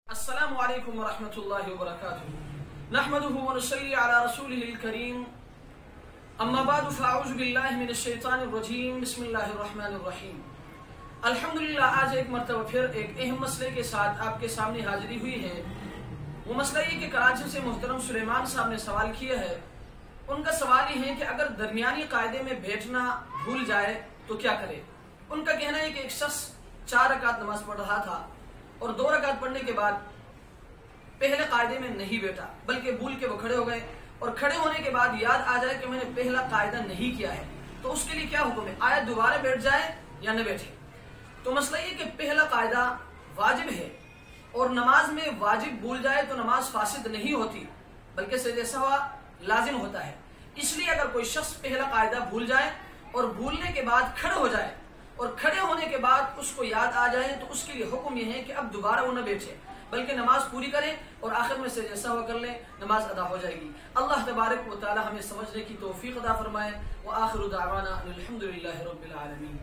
السلام علیکم ورحمۃ اللہ وبرکاتہ نحمده ونصلی علی رسوله الکریم اما بعد فاعوذ باللہ من الشیطان الرجیم بسم اللہ الرحمن الرحیم الحمدللہ آج ایک مرتبہ پھر ایک اہم مسئلے کے ساتھ آپ کے سامنے حاضری ہوئی ہے۔ وہ مسئلہ یہ کہ کراچی سے محترم سلیمان صاحب نے سوال کیا ہے۔ ان کا سوال یہ ہے کہ اگر درمیانی قاعدے میں بیٹھنا بھول جائے تو کیا کرے۔ ان کا کہنا ہے کہ ایک شخص 4 رکعت نماز پڑھ رہا تھا اور 2 رکعت پڑھنے کے بعد پہلے قاعدے میں نہیں بیٹھا بلکہ بھول کے وہ کھڑے ہو گئے، اور کھڑے ہونے کے بعد یاد آ جائے کہ میں نے پہلا قاعدہ نہیں کیا ہے، تو اس کے لیے کیا حکم ہے؟ آیا دوبارہ بیٹھ جائے یا نہ بیٹھے؟ تو مسئلہ یہ کہ پہلا قاعدہ واجب ہے، اور نماز میں واجب بھول جائے تو نماز فاسد نہیں ہوتی بلکہ سجدہ سہو لازم ہوتا ہے۔ اس لیے اگر کوئی شخص پہلا قاعدہ بھول جائے اور بھولنے کے بعد کھڑے ہو جائے اور کھڑے ہونے کے بعد اس کو یاد آ جائے تو اس کے لیے حکم یہ ہے کہ اب دوبارہ وہ نہ بیٹھے بلکہ نماز پوری کرے اور آخر میں سجدہ سہو کر لے، نماز ادا ہو جائے گی۔ اللہ تبارک و تعالی ہمیں سمجھنے کی توفیق عطا فرمائے۔ وآخر دعوانا الحمدللہ رب العالمین۔